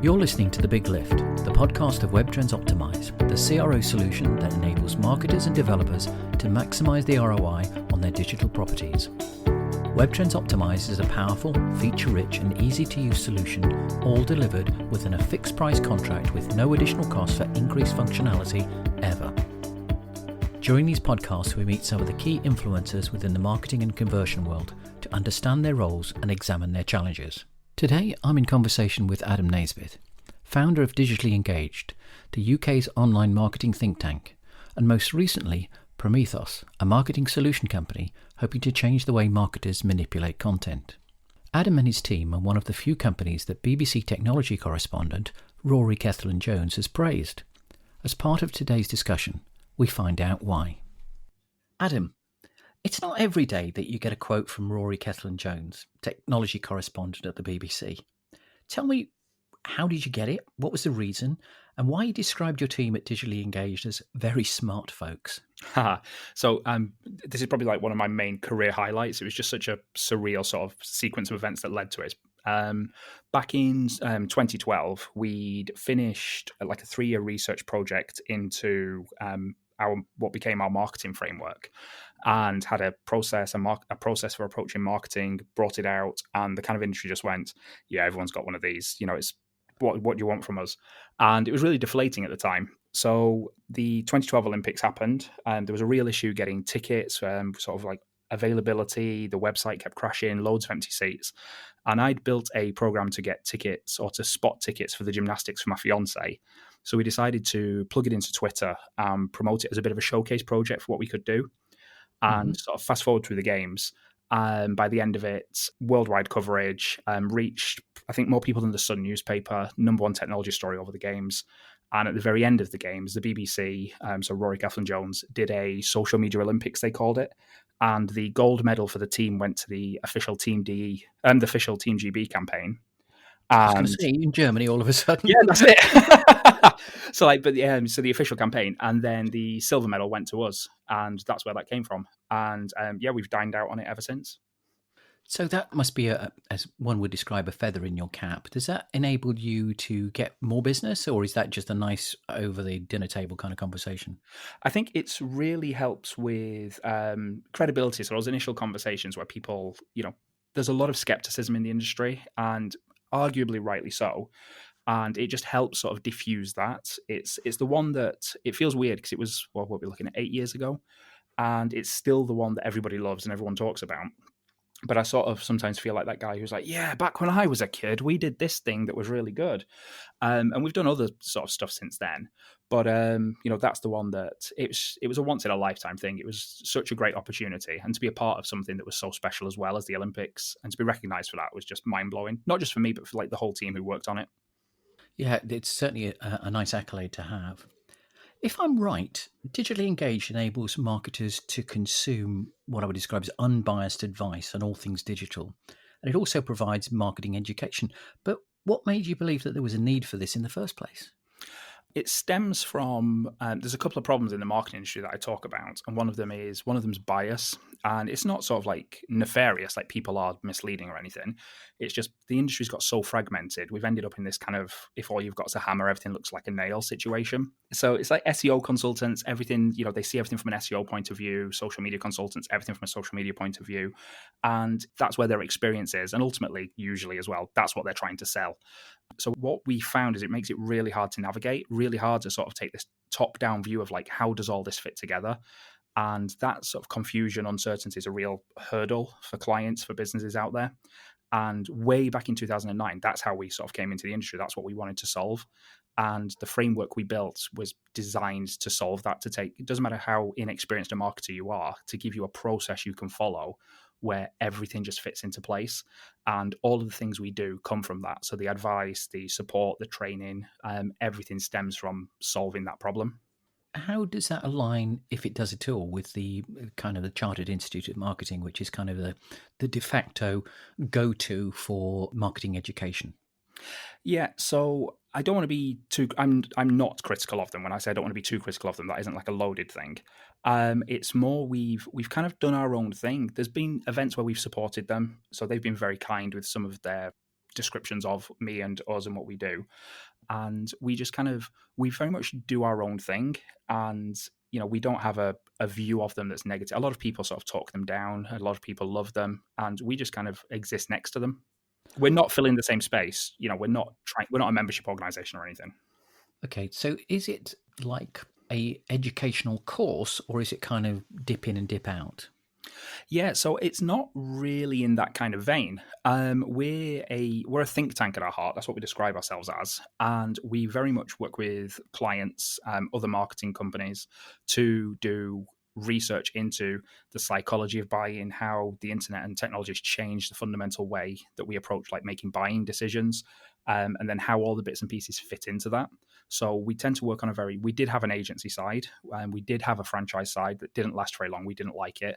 You're listening to The Big Lift, the podcast of Web Trends Optimize, the CRO solution that enables marketers and developers to maximize the ROI on their digital properties. Web Trends Optimize is a powerful, feature-rich and easy-to-use solution, all delivered within a fixed-price contract with no additional cost for increased functionality ever. During these podcasts, we meet some of the key influencers within the marketing and conversion world to understand their roles and examine their challenges. Today, I'm in conversation with Adam Naisbitt, founder of DigitallyEngaged, the UK's online marketing think tank, and most recently, Promethos, a marketing solution company hoping to change the way marketers manipulate content. Adam and his team are one of the few companies that BBC technology correspondent Rory Cellan-Jones has praised. As part of today's discussion, we find out why. Adam, it's not every day that you get a quote from Rory Cellan-Jones, technology correspondent at the BBC. Tell me, how did you get it? What was the reason? And why you described your team at DigitallyEngaged as very smart folks? So this is probably like one of my main career highlights. It was just such a surreal sort of sequence of events that led to it. Back in 2012, we'd finished like a 3-year research project into what became our marketing framework, and had a process for approaching marketing, brought it out, and the kind of industry just went, yeah, everyone's got one of these, it's what do you want from us? And it was really deflating at the time. So the 2012 Olympics happened, and there was a real issue getting tickets, sort of like availability. The website kept crashing, loads of empty seats. And I'd built a program to get tickets, or to spot tickets for the gymnastics for my fiance. So we decided to plug it into Twitter and promote it as a bit of a showcase project for what we could do. And sort of fast forward through the games. By the end of it, worldwide coverage, reached, I think, more people than the Sun newspaper, #1 technology story over the games. And at the very end of the games, the BBC, so Rory Cellan-Jones, did a social media Olympics, they called it. And the gold medal for the team went to the official Team DE, the official Team GB campaign. I was going to say, in Germany all of a sudden. Yeah, that's it. So the official campaign, and then the silver medal went to us, and that's where that came from. And we've dined out on it ever since. So that must be, as one would describe, a feather in your cap. Does that enable you to get more business, or is that just a nice over the dinner table kind of conversation? I think it's really helps with credibility. So those initial conversations where people, there's a lot of skepticism in the industry, and arguably rightly so. And it just helps sort of diffuse that. It's the one that, it feels weird because it was, what we're looking at 8 years ago, and it's still the one that everybody loves and everyone talks about. But I sort of sometimes feel like that guy who's like, yeah, back when I was a kid, we did this thing that was really good. And we've done other sort of stuff since then. But, that's the one that it was a once in a lifetime thing. It was such a great opportunity. And to be a part of something that was so special as well as the Olympics, and to be recognized for that was just mind blowing. Not just for me, but for like the whole team who worked on it. Yeah, it's certainly a nice accolade to have. If I'm right, DigitallyEngaged enables marketers to consume what I would describe as unbiased advice on all things digital. And it also provides marketing education. But what made you believe that there was a need for this in the first place? It stems from, there's a couple of problems in the marketing industry that I talk about. And one of them's bias. And it's not sort of like nefarious, like people are misleading or anything. It's just the industry's got so fragmented. We've ended up in this kind of, if all you've got is a hammer, everything looks like a nail situation. So it's like SEO consultants, everything, they see everything from an SEO point of view, social media consultants, everything from a social media point of view. And that's where their experience is. And ultimately, usually as well, that's what they're trying to sell. So what we found is it makes it really hard to navigate, really hard to sort of take this top-down view of like, how does all this fit together? And that sort of confusion, uncertainty is a real hurdle for clients, for businesses out there. And way back in 2009, that's how we sort of came into the industry. That's what we wanted to solve. And the framework we built was designed to solve that, it doesn't matter how inexperienced a marketer you are, to give you a process you can follow where everything just fits into place. And all of the things we do come from that. So the advice, the support, the training, everything stems from solving that problem. How does that align, if it does at all, with the kind of the Chartered Institute of Marketing, which is kind of the de facto go-to for marketing education? Yeah, so I don't want to be too. I'm not critical of them. When I say I don't want to be too critical of them, that isn't like a loaded thing. It's more we've kind of done our own thing. There's been events where we've supported them, so they've been very kind with some of their descriptions of me and us and what we do. And we just we very much do our own thing. And, we don't have a view of them that's negative. A lot of people sort of talk them down. A lot of people love them. And we just kind of exist next to them. We're not filling the same space. We're not a membership organization or anything. Okay, so is it like a educational course, or is it kind of dip in and dip out? Yeah, so it's not really in that kind of vein. We're a think tank at our heart. That's what we describe ourselves as, and we very much work with clients, other marketing companies, to do research into the psychology of buying, how the internet and technology has changed the fundamental way that we approach like making buying decisions, and then how all the bits and pieces fit into that. So we tend to work on we did have an agency side, and we did have a franchise side that didn't last very long. We didn't like it.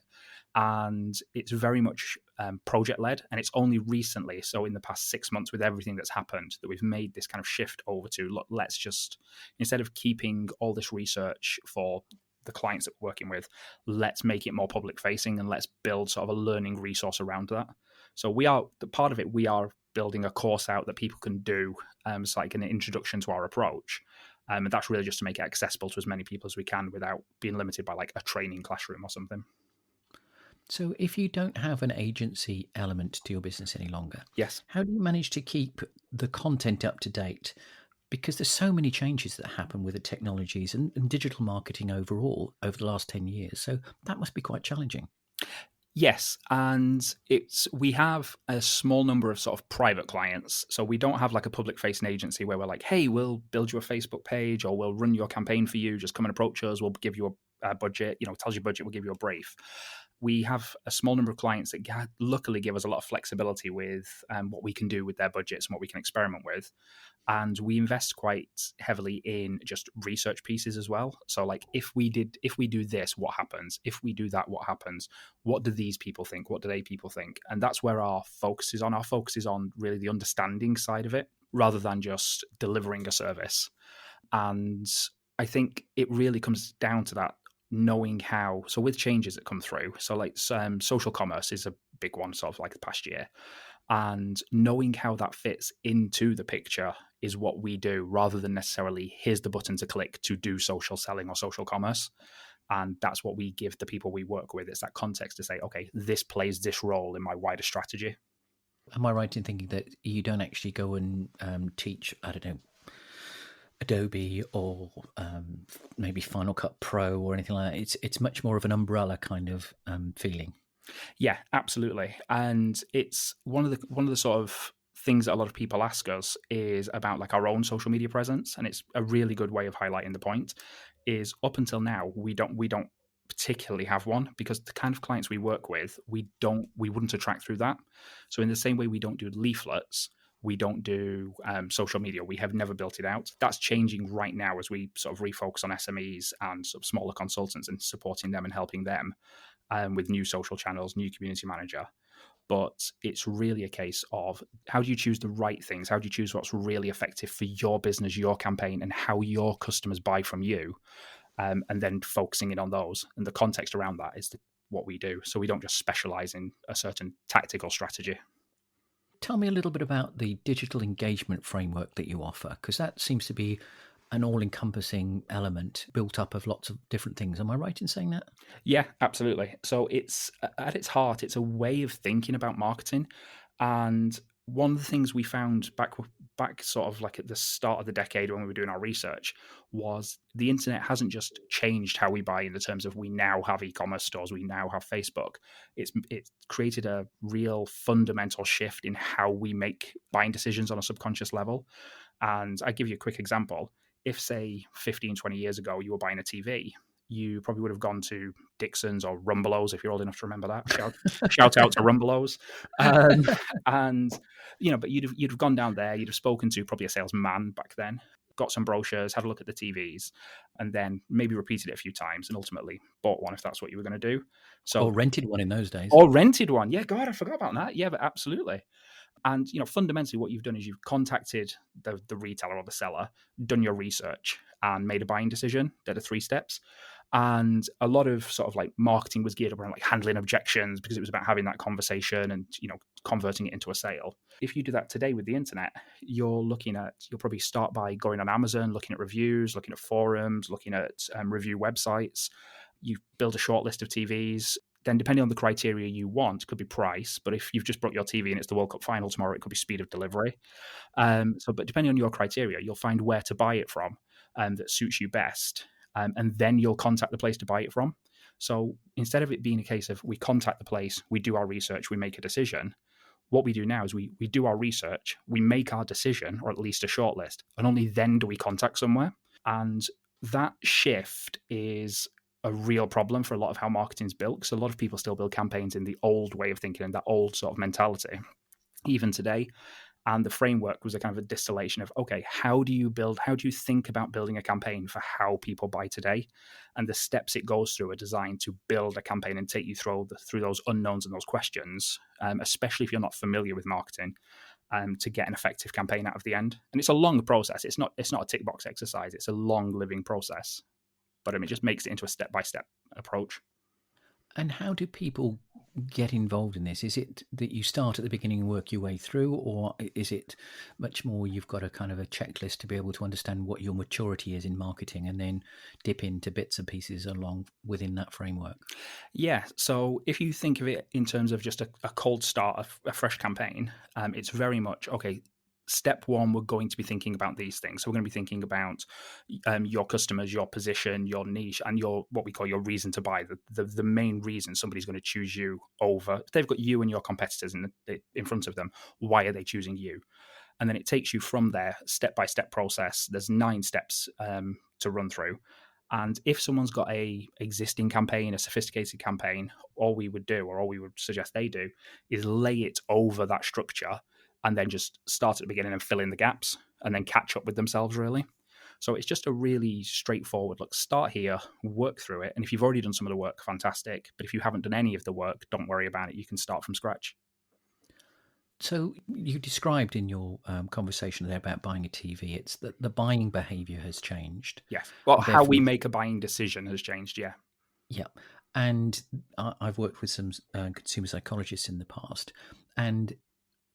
And it's very much project led. And it's only recently, so in the past 6 months with everything that's happened, that we've made this kind of shift over to, look, let's just, instead of keeping all this research for the clients that we're working with, let's make it more public facing and let's build sort of a learning resource around that. So we are building a course out that people can do. It's like an introduction to our approach. And that's really just to make it accessible to as many people as we can without being limited by like a training classroom or something. So if you don't have an agency element to your business any longer, yes, how do you manage to keep the content up to date? Because there's so many changes that happen with the technologies and digital marketing overall over the last 10 years. So that must be quite challenging. Yes, and we have a small number of sort of private clients. So we don't have like a public facing agency where we're like, hey, we'll build you a Facebook page or we'll run your campaign for you. Just come and approach us. We'll give you a budget, tells you budget, we'll give you a brief. We have a small number of clients that luckily give us a lot of flexibility with what we can do with their budgets and what we can experiment with. And we invest quite heavily in just research pieces as well. So like if we do this, what happens? If we do that, what happens? What do these people think? What do they people think? And that's where our focus is on. Our focus is on really the understanding side of it rather than just delivering a service. And I think it really comes down to that, knowing how. So with changes that come through, so like social commerce is a big one sort of like the past year, and knowing how that fits into the picture is what we do, rather than necessarily here's the button to click to do social selling or social commerce. And that's what we give the people we work with. It's that context to say, okay, this plays this role in my wider strategy. Am I right in thinking that you don't actually go and teach, I don't know, Adobe or maybe Final Cut Pro or anything like that? It's much more of an umbrella kind of feeling. Yeah, absolutely. And it's one of the sort of things that a lot of people ask us is about like our own social media presence. And it's a really good way of highlighting the point is up until now, we don't particularly have one, because the kind of clients we work with, we wouldn't attract through that. So in the same way we don't do leaflets, we don't do social media. We have never built it out. That's changing right now as we sort of refocus on SMEs and sort of smaller consultants and supporting them and helping them with new social channels, new community manager. But it's really a case of how do you choose the right things? How do you choose what's really effective for your business, your campaign, and how your customers buy from you? And then focusing in on those. And the context around that is what we do. So we don't just specialize in a certain tactical strategy. Tell me a little bit about the digital engagement framework that you offer, because that seems to be an all-encompassing element built up of lots of different things. Am I right in saying that? Yeah, absolutely. So it's at its heart, it's a way of thinking about marketing. And one of the things we found back sort of like at the start of the decade when we were doing our research was the internet hasn't just changed how we buy in the terms of we now have e-commerce stores, we now have Facebook. It's created a real fundamental shift in how we make buying decisions on a subconscious level. And I give you a quick example. If, say, 15, 20 years ago, you were buying a TV, you probably would have gone to Dixon's or Rumbelows, if you're old enough to remember that. Shout out to Rumbelows. And, but you'd have gone down there, you'd have spoken to probably a salesman back then, got some brochures, had a look at the TVs, and then maybe repeated it a few times and ultimately bought one if that's what you were going to do. Or rented one in those days. Or rented one. Yeah, God, I forgot about that. Yeah, but absolutely. And fundamentally, what you've done is you've contacted the retailer or the seller, done your research, and made a buying decision. They're the 3 steps. And a lot of sort of like marketing was geared around like handling objections, because it was about having that conversation and converting it into a sale. If you do that today with the internet, you'll probably start by going on Amazon, looking at reviews, looking at forums, looking at review websites. You build a short list of TVs. Then, depending on the criteria you want, it could be price. But if you've just brought your TV and it's the World Cup final tomorrow, it could be speed of delivery. But depending on your criteria, you'll find where to buy it from that suits you best. And then you'll contact the place to buy it from. So instead of it being a case of we contact the place, we do our research, we make a decision, what we do now is we do our research, we make our decision, or at least a shortlist, and only then do we contact somewhere. And that shift is a real problem for a lot of how marketing's built, because a lot of people still build campaigns in the old way of thinking and that old sort of mentality, even today. And the framework was a kind of a distillation of, okay, how do you think about building a campaign for how people buy today? And the steps it goes through are designed to build a campaign and take you through those unknowns and those questions, especially if you're not familiar with marketing, to get an effective campaign out of the end. And it's a long process. It's not a tick box exercise. It's a long living process. But it just makes it into a step-by-step approach. And how do people get involved in this? Is it that you start at the beginning and work your way through, or is it much more you've got a kind of a checklist to be able to understand what your maturity is in marketing and then dip into bits and pieces along within that framework? Yeah. So if you think of it in terms of just a cold start, a fresh campaign, it's very much, okay, step one, we're going to be thinking about these things. So we're going to be thinking about your customers, your position, your niche, and your what we call your reason to buy. The main reason somebody's going to choose you over. If they've got you and your competitors in front of them, why are they choosing you? And then it takes you from there, step-by-step process. There's 9 steps to run through. And if someone's got a existing campaign, a sophisticated campaign, all we would suggest they do is lay it over that structure and then just start at the beginning and fill in the gaps and then catch up with themselves, really. So it's just a really straightforward, look, start here, work through it. And if you've already done some of the work, fantastic. But if you haven't done any of the work, don't worry about it. You can start from scratch. So you described in your conversation there about buying a TV, it's that the buying behavior has changed. Yeah. Well, how we make a buying decision has changed, yeah. Yeah. And I've worked with some consumer psychologists in the past, and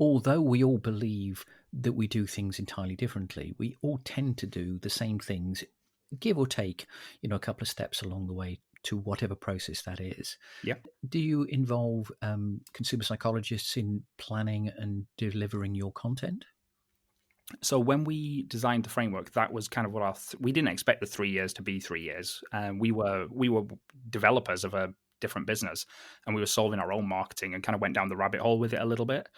although we all believe that we do things entirely differently, we all tend to do the same things, give or take, a couple of steps along the way to whatever process that is. Yeah. Do you involve consumer psychologists in planning and delivering your content? So when we designed the framework, that was kind of what we didn't expect the 3 years to be 3 years. We were developers of a different business, and we were solving our own marketing and kind of went down the rabbit hole with it a little bit.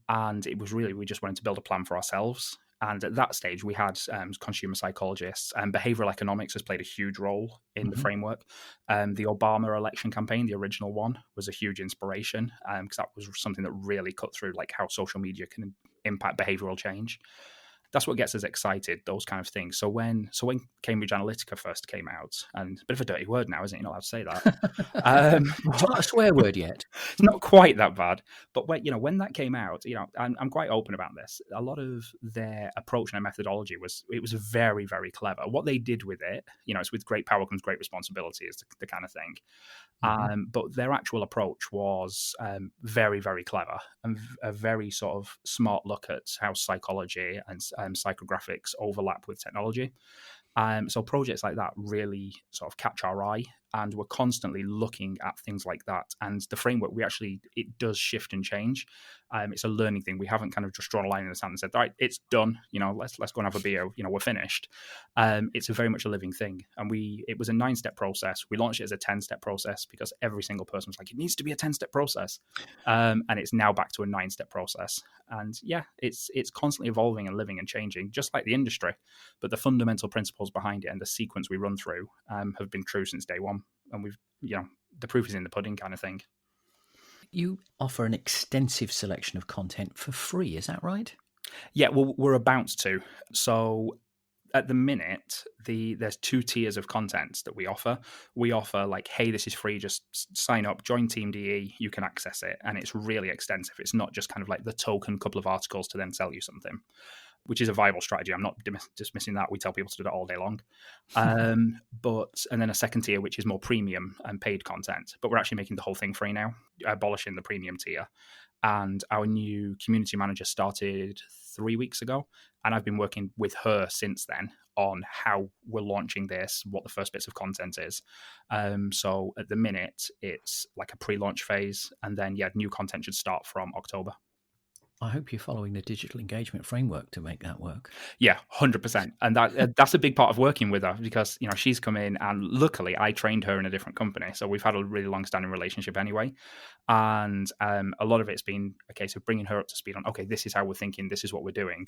And it was really, we just wanted to build a plan for ourselves. And at that stage, we had consumer psychologists, and behavioral economics has played a huge role in the framework. The Obama election campaign, the original one, was a huge inspiration because that was something that really cut through like how social media can impact behavioral change. That's what gets us excited, those kind of things. So when Cambridge Analytica first came out, and a bit of a dirty word now, isn't it? You're not allowed to say that. It's not a swear word yet. It's not quite that bad. But when that came out, I'm quite open about this. A lot of their approach and their methodology was very, very clever. What they did with it, it's with great power comes great responsibility is the kind of thing. But their actual approach was very, very clever and a very sort of smart look at how psychology and psychographics overlap with technology. So projects like that really sort of catch our eye, and we're constantly looking at things like that. And the framework, it does shift and change. It's a learning thing. We haven't kind of just drawn a line in the sand and said, all right, it's done. Let's go and have a beer. We're finished. It's very much a living thing. And it was a 9-step process. We launched it as a 10-step process because every single person was like, it needs to be a 10-step process. And it's now back to a 9-step process. And yeah, it's constantly evolving and living and changing, just like the industry. But the fundamental principles behind it and the sequence we run through have been true since day one. And we've, the proof is in the pudding kind of thing. You offer an extensive selection of content for free, is that right? Yeah, well, we're about to. So at the minute, there's 2 tiers of content that we offer. We offer like, hey, this is free, just sign up, join Team DE, you can access it. And it's really extensive. It's not just kind of like the token couple of articles to then sell you something. which is a viable strategy. I'm not dismissing that. We tell people to do that all day long. And then a second tier, which is more premium and paid content. But we're actually making the whole thing free now, abolishing the premium tier. And our new community manager started 3 weeks ago, and I've been working with her since then on how we're launching this, what the first bits of content is. So at the minute, it's like a pre-launch phase, and then new content should start from October. I hope you're following the digital engagement framework to make that work. Yeah, 100%. And that's a big part of working with her, because she's come in, and luckily I trained her in a different company, so we've had a really long-standing relationship anyway. And a lot of it's been a case of bringing her up to speed on, okay, this is how we're thinking, this is what we're doing.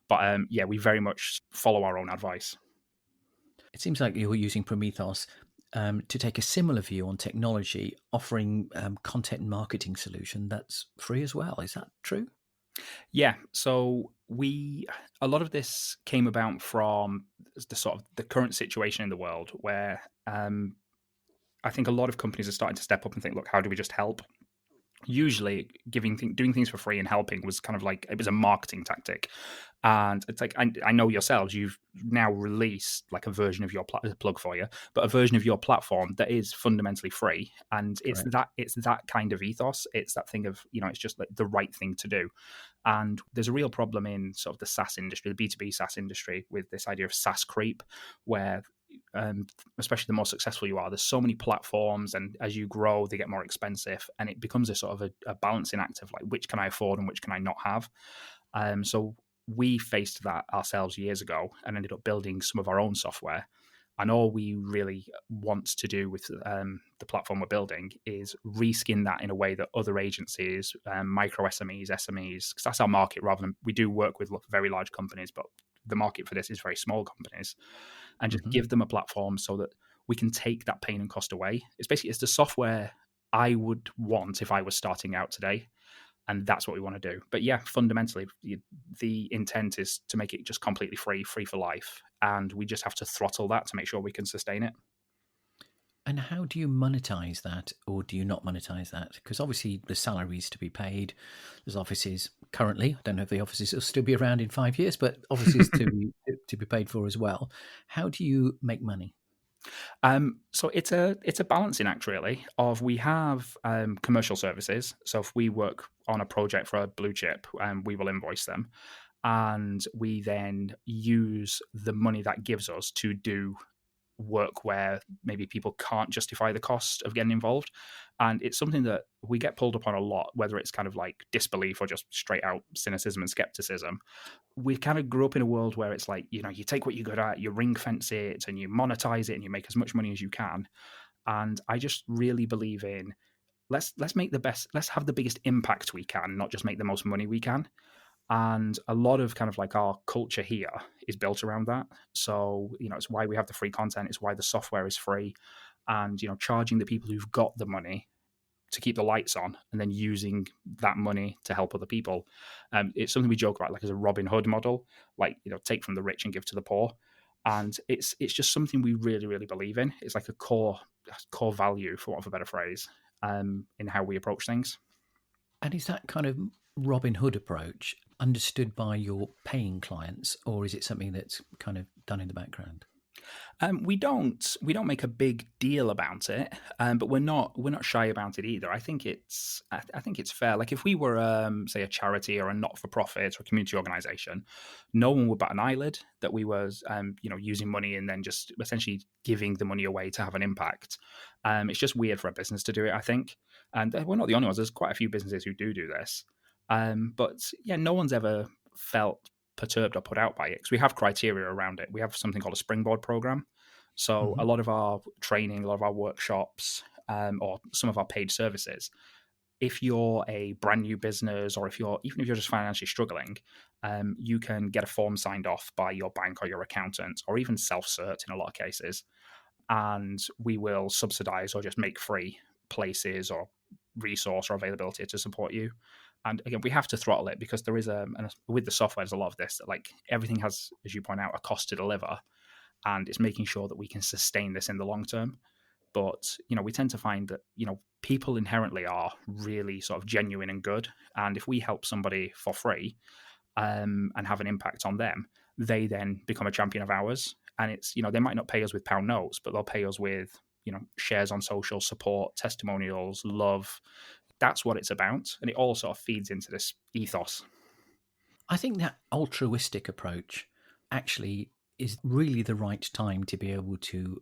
But we very much follow our own advice. It seems like you're using Prometheus to take a similar view on technology, offering content and marketing solution that's free as well. Is that true? Yeah, so a lot of this came about from the sort of the current situation in the world, where I think a lot of companies are starting to step up and think, look, how do we just help? Usually doing things for free and helping was kind of like, it was a marketing tactic. And it's like, I know yourselves, you've now released like a version of your plug for you, but a version of your platform that is fundamentally free. And it's that kind of ethos. It's that thing of, it's just like the right thing to do. And there's a real problem in sort of the SaaS industry, the B2B SaaS industry, with this idea of SaaS creep, where especially the more successful you are, there's so many platforms, and as you grow they get more expensive, and it becomes a sort of a balancing act of like, which can I afford and which can I not have. So we faced that ourselves years ago and ended up building some of our own software. And all we really want to do with the platform we're building is reskin that in a way that other agencies, micro SMEs, because that's our market, rather than, we do work with very large companies, but the market for this is very small companies, and just give them a platform so that we can take that pain and cost away. It's the software I would want if I was starting out today. And that's what we want to do. But yeah, fundamentally, the intent is to make it just completely free for life. And we just have to throttle that to make sure we can sustain it. And how do you monetize that, or do you not monetize that? Because obviously the salaries to be paid. There's offices currently. I don't know if the offices will still be around in 5 years, but offices to be paid for as well. How do you make money? So it's a balancing act, really, of, we have commercial services. So if we work on a project for a blue chip, we will invoice them, and we then use the money that gives us to do work where maybe people can't justify the cost of getting involved. And it's something that we get pulled up on a lot, whether it's kind of like disbelief or just straight out cynicism and skepticism. We kind of grew up in a world where it's like, you take what you're good at, you ring fence it and you monetize it and you make as much money as you can. And I just really believe in, let's make the best, let's have the biggest impact we can, not just make the most money we can. And a lot of kind of like our culture here is built around that. So, it's why we have the free content. It's why the software is free. And, charging the people who've got the money to keep the lights on, and then using that money to help other people. It's something we joke about, like as a Robin Hood model, like, take from the rich and give to the poor. And it's just something we really, really believe in. It's like a core value, for want of a better phrase, in how we approach things. And is that kind of Robin Hood approach understood by your paying clients, or is it something that's kind of done in the background? We don't make a big deal about it, but we're not shy about it either. I think it's fair. Like if we were say a charity or a not for profit or a community organization, no one would bat an eyelid that we were using money and then just essentially giving the money away to have an impact. It's just weird for a business to do it, I think, and we're not the only ones. There's quite a few businesses who do this, but yeah, no one's ever felt perturbed or put out by it, because we have criteria around it. We have something called a springboard program. So a lot of our training, a lot of our workshops, or some of our paid services, if you're a brand new business, or even if you're just financially struggling, you can get a form signed off by your bank or your accountant, or even self-cert in a lot of cases, and we will subsidize or just make free places or resource or availability to support you. And again, we have to throttle it, because there is with the software, there's a lot of this that, like, everything has, as you point out, a cost to deliver, and it's making sure that we can sustain this in the long term. But we tend to find that people inherently are really sort of genuine and good, and if we help somebody for free, and have an impact on them, they then become a champion of ours. And it's, they might not pay us with pound notes, but they'll pay us with, shares on social, support, testimonials, love. That's what it's about. And it all sort of feeds into this ethos. I think that altruistic approach actually is really the right time to be able to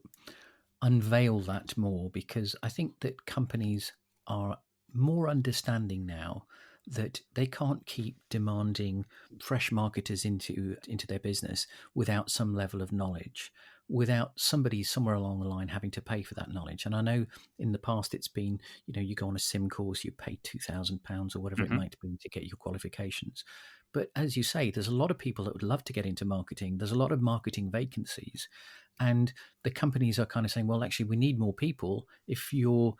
unveil that more, because I think that companies are more understanding now that they can't keep demanding fresh marketers into their business without some level of knowledge, without somebody somewhere along the line having to pay for that knowledge. And I know in the past it's been, you go on a sim course, you pay £2,000 or whatever it Mm-hmm. might be to get your qualifications. But as you say, there's a lot of people that would love to get into marketing. There's a lot of marketing vacancies. And the companies are kind of saying, well, actually, we need more people. If you're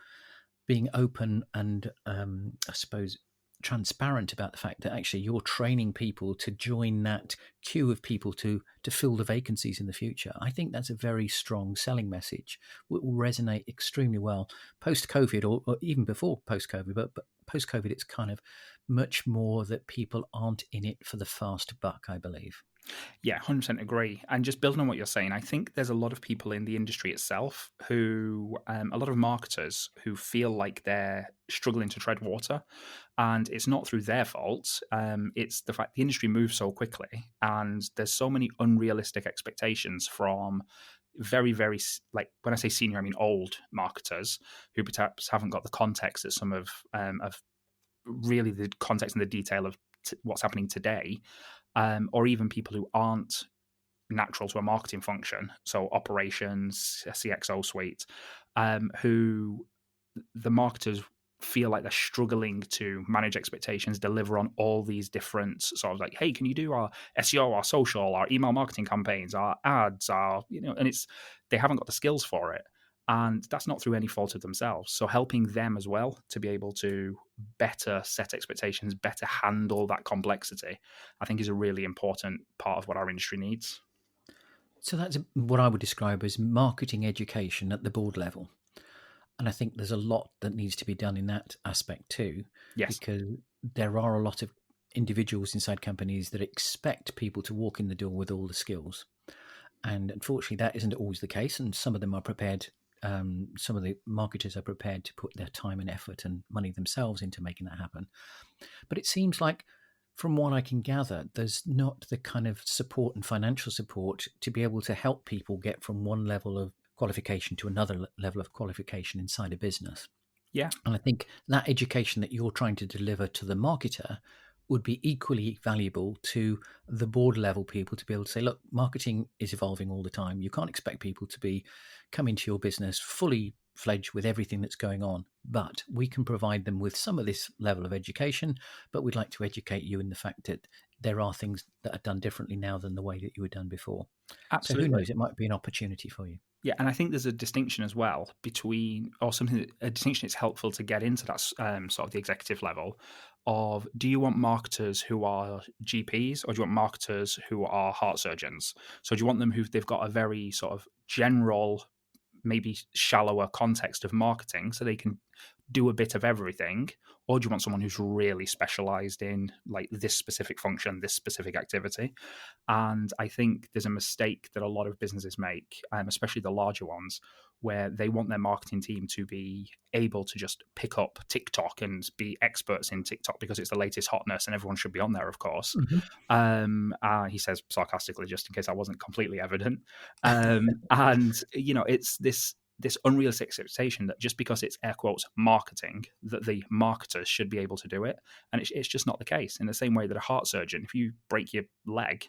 being open and I suppose transparent about the fact that actually you're training people to join that queue of people to fill the vacancies in the future, I think that's a very strong selling message. It will resonate extremely well post-COVID, or even before post-COVID, but post-COVID it's kind of much more that people aren't in it for the fast buck, I believe. Yeah, 100% agree. And just building on what you're saying, I think there's a lot of people in the industry itself who, a lot of marketers who feel like they're struggling to tread water. And it's not through their fault. It's the fact the industry moves so quickly and there's so many unrealistic expectations from very, very, like when I say senior, I mean old marketers who perhaps haven't got the context that some of really the context and the detail of what's happening today, or even people who aren't natural to a marketing function, so operations, a CXO suite, who the marketers feel like they're struggling to manage expectations, deliver on all these different sort of like, hey, can you do our SEO, our social, our email marketing campaigns, our ads, and it's they haven't got the skills for it. And that's not through any fault of themselves. So helping them as well to be able to better set expectations, better handle that complexity, I think is a really important part of what our industry needs. So that's what I would describe as marketing education at the board level. And I think there's a lot that needs to be done in that aspect too, Yes. because there are a lot of individuals inside companies that expect people to walk in the door with all the skills. And unfortunately, that isn't always the case. And some of them are prepared, some of the marketers are prepared to put their time and effort and money themselves into making that happen. But it seems like, from what I can gather, there's not the kind of support and financial support to be able to help people get from one level of qualification to another level of qualification inside a business. Yeah. And I think that education that you're trying to deliver to the marketer would be equally valuable to the board level people to be able to say, look, marketing is evolving all the time. You can't expect people to be coming to your business fully fledged with everything that's going on, but we can provide them with some of this level of education, but we'd like to educate you in the fact that there are things that are done differently now than the way that you were done before. So who Absolutely. knows, it might be an opportunity for you. Yeah, and I think there's a distinction as well between, or something, a distinction it's helpful to get into that sort of the executive level of, do you want marketers who are GPs or do you want marketers who are heart surgeons? So do you want them who they've got a very sort of general, maybe shallower context of marketing so they can do a bit of everything, or do you want someone who's really specialized in like this specific function, this specific activity? And I think there's a mistake that a lot of businesses make, especially the larger ones, where they want their marketing team to be able to just pick up TikTok and be experts in TikTok because it's the latest hotness and everyone should be on there, of course. He says sarcastically, just in case I wasn't completely evident. And, it's this unrealistic expectation that just because it's air quotes marketing, that the marketers should be able to do it. And it's just not the case. In the same way that a heart surgeon, if you break your leg,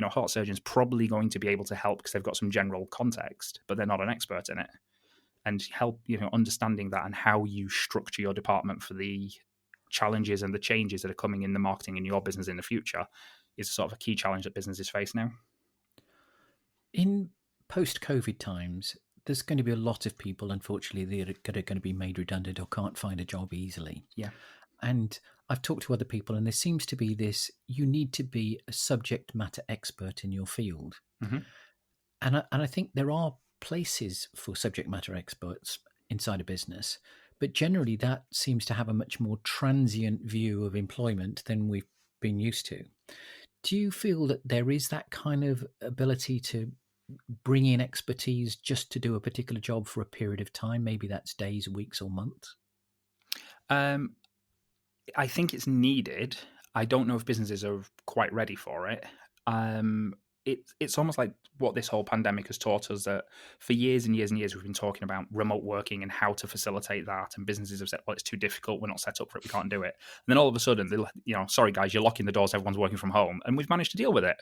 a heart surgeon's probably going to be able to help because they've got some general context, but they're not an expert in it. And help, understanding that and how you structure your department for the challenges and the changes that are coming in the marketing in your business in the future is sort of a key challenge that businesses face now. In post-COVID times, there's going to be a lot of people, unfortunately, that are going to be made redundant or can't find a job easily. Yeah. And I've talked to other people, and there seems to be this, you need to be a subject matter expert in your field. Mm-hmm. And I think there are places for subject matter experts inside a business, but generally that seems to have a much more transient view of employment than we've been used to. Do you feel that there is that kind of ability to bring in expertise just to do a particular job for a period of time? Maybe that's days, weeks, or months? Um, I think it's needed. I don't know if businesses are quite ready for it. Um, it's almost like what this whole pandemic has taught us, that for years and years and years we've been talking about remote working and how to facilitate that, and businesses have said, "Well, it's too difficult. We're not set up for it. We can't do it." And then all of a sudden, sorry guys, you're locking the doors. Everyone's working from home, and we've managed to deal with it.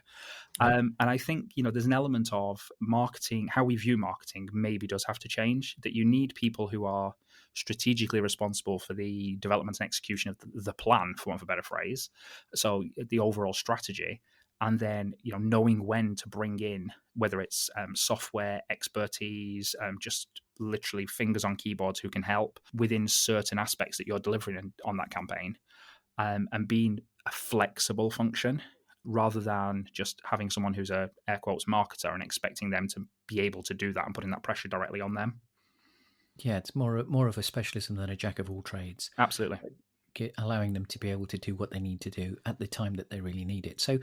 Yep. And I think there's an element of marketing, how we view marketing, maybe does have to change. That you need people who are strategically responsible for the development and execution of the plan, for want of a better phrase. So the overall strategy, and then knowing when to bring in, whether it's software expertise, just literally fingers on keyboards who can help within certain aspects that you're delivering on that campaign, and being a flexible function rather than just having someone who's a air quotes marketer and expecting them to be able to do that and putting that pressure directly on them. Yeah, it's more of a specialism than a jack of all trades. Absolutely. Allowing them to be able to do what they need to do at the time that they really need it. So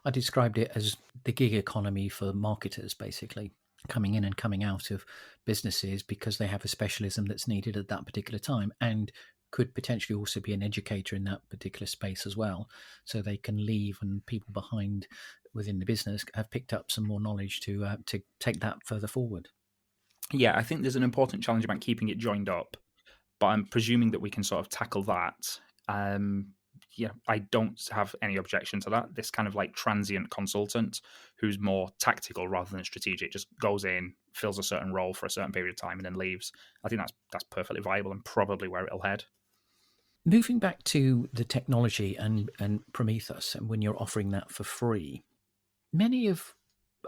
I described it as the gig economy for marketers, basically coming in and coming out of businesses because they have a specialism that's needed at that particular time, and could potentially also be an educator in that particular space as well. So they can leave, and people behind within the business have picked up some more knowledge to take that further forward. Yeah, I think there's an important challenge about keeping it joined up, but I'm presuming that we can sort of tackle that. I don't have any objection to that. This kind of like transient consultant who's more tactical rather than strategic, just goes in, fills a certain role for a certain period of time, and then leaves. I think that's perfectly viable and probably where it'll head. Moving back to the technology and Prometheus, and when you're offering that for free, many of,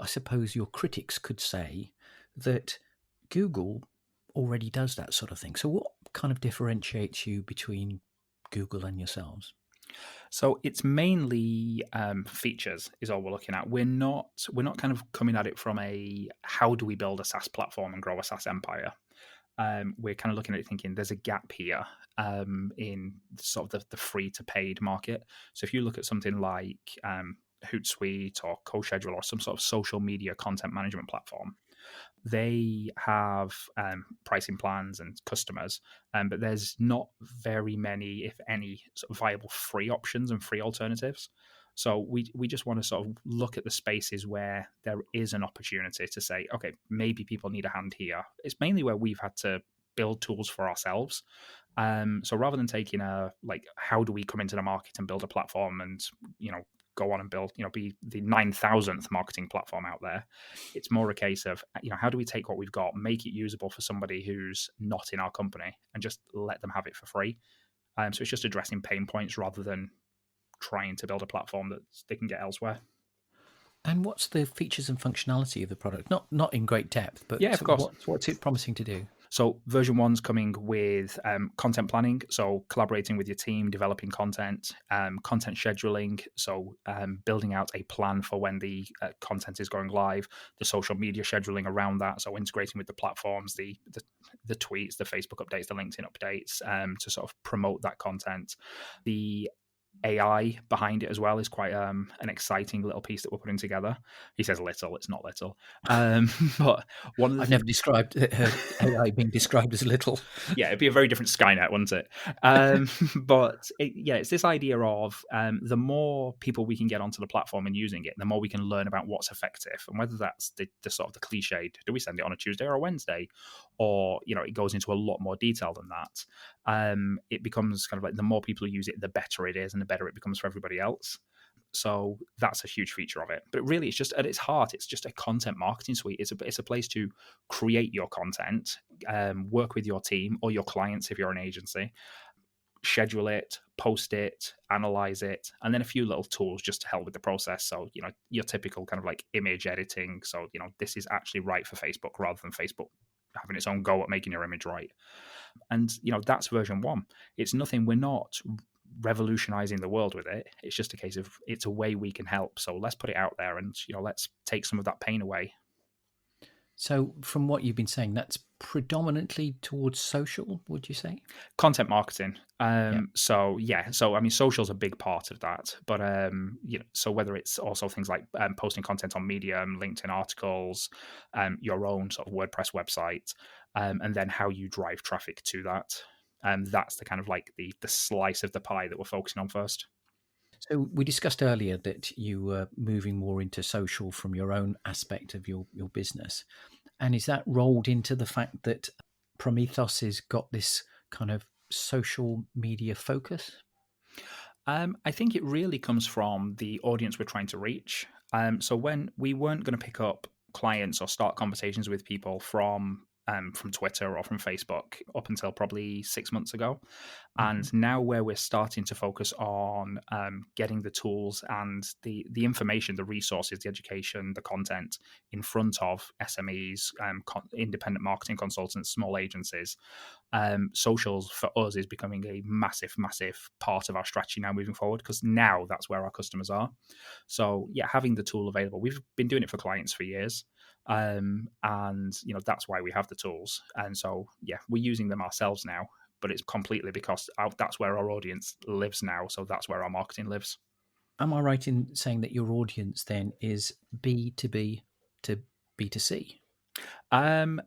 I suppose, your critics could say that Google already does that sort of thing. So what kind of differentiates you between Google and yourselves? So it's mainly features is all we're looking at. We're not kind of coming at it from a how do we build a SaaS platform and grow a SaaS empire. We're kind of looking at it thinking there's a gap here in sort of the free to paid market. So if you look at something like Hootsuite or CoSchedule or some sort of social media content management platform, they have pricing plans and customers, but there's not very many, if any, sort of viable free options and free alternatives. So we just want to sort of look at the spaces where there is an opportunity to say, okay, maybe people need a hand here. It's mainly where we've had to build tools for ourselves. So rather than taking how do we come into the market and build a platform and go on and build, be the 9,000th marketing platform out there, it's more a case of how do we take what we've got, make it usable for somebody who's not in our company, and just let them have it for free. So it's just addressing pain points rather than trying to build a platform that they can get elsewhere. And what's the features and functionality of the product? Not in great depth, but yeah, of course. What's it promising to do? So version 1's coming with content planning, so collaborating with your team, developing content, content scheduling, so building out a plan for when the content is going live, the social media scheduling around that, so integrating with the platforms, the tweets, the Facebook updates, the LinkedIn updates, to sort of promote that content. The AI behind it as well is quite an exciting little piece that we're putting together. He says little, it's not little. But one of the I've never described AI being described as little. Yeah, it'd be a very different Skynet, wouldn't it? But it's this idea of the more people we can get onto the platform and using it, the more we can learn about what's effective, and whether that's the sort of the cliched, do we send it on a Tuesday or a Wednesday, or it goes into a lot more detail than that. It becomes kind of like the more people who use it, the better it is, and the better it becomes for everybody else. So that's a huge feature of it. But really, it's just at its heart, it's just a content marketing suite. It's a place to create your content, work with your team or your clients if you're an agency, schedule it, post it, analyze it, and then a few little tools just to help with the process. So, your typical kind of like image editing. So, this is actually right for Facebook rather than Facebook having its own go at making your image right. And, that's version 1. It's nothing, we're not revolutionizing the world with it. It's just a case of it's a way we can help. So let's put it out there and let's take some of that pain away. So from what you've been saying, that's predominantly towards social, would you say? Content marketing. Yeah. So I mean, social's a big part of that, but so whether it's also things like posting content on Medium, LinkedIn articles, your own sort of WordPress website, and then how you drive traffic to that. That's the kind of like the slice of the pie that we're focusing on first. So we discussed earlier that you were moving more into social from your own aspect of your business. And is that rolled into the fact that Prometheus has got this kind of social media focus? I think it really comes from the audience we're trying to reach. So when we weren't going to pick up clients or start conversations with people from Twitter or from Facebook up until probably 6 months ago, Hmm. and now where we're starting to focus on getting the tools and the information, the resources, the education, the content in front of SMEs, independent marketing consultants, small agencies. Socials for us is becoming a massive, massive part of our strategy now moving forward, because now that's where our customers are. So yeah, having the tool available, we've been doing it for clients for years, and that's why we have the tools. And so yeah, we're using them ourselves now, but it's completely because that's where our audience lives now. So that's where our marketing lives. Am I right in saying that your audience then is B2B to B2C?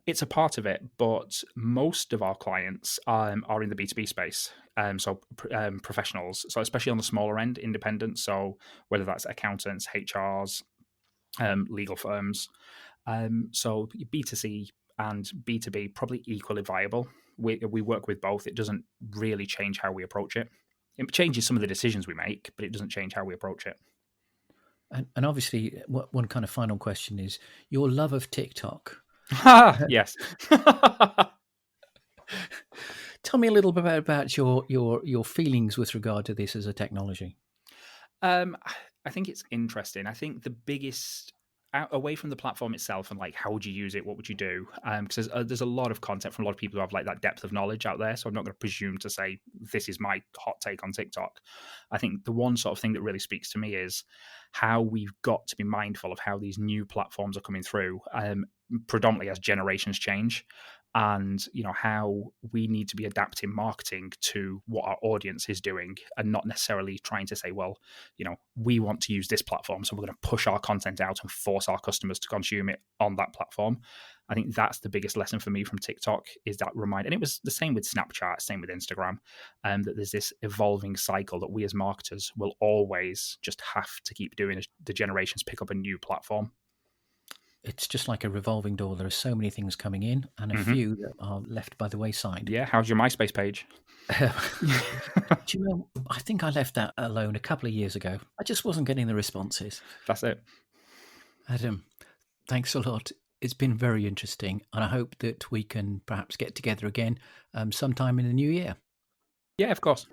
It's a part of it, but most of our clients are in the B2B space. Professionals, so especially on the smaller end, independents. So whether that's accountants, HRs, legal firms. So B2C and B2B probably equally viable. We work with both. It doesn't really change how we approach it. It changes some of the decisions we make, but it doesn't change how we approach it. And obviously, one kind of final question is your love of TikTok. Yes. Tell me a little bit about your feelings with regard to this as a technology. Um, I think it's interesting. I think the biggest away from the platform itself and like how would you use it, what would you do? Because there's a lot of content from a lot of people who have like that depth of knowledge out there. So I'm not going to presume to say this is my hot take on TikTok. I think the one sort of thing that really speaks to me is how we've got to be mindful of how these new platforms are coming through, predominantly as generations change. And how we need to be adapting marketing to what our audience is doing, and not necessarily trying to say, well, we want to use this platform, so we're going to push our content out and force our customers to consume it on that platform. I think that's the biggest lesson for me from TikTok, is that reminder. And it was the same with Snapchat, same with Instagram, that there's this evolving cycle that we as marketers will always just have to keep doing as the generations pick up a new platform. It's just like a revolving door. There are so many things coming in and a Mm-hmm. few that are left by the wayside. Yeah, how's your MySpace page? Do you know, I think I left that alone a couple of years ago. I just wasn't getting the responses. That's it. Adam, thanks a lot. It's been very interesting, and I hope that we can perhaps get together again sometime in the new year. Yeah, of course.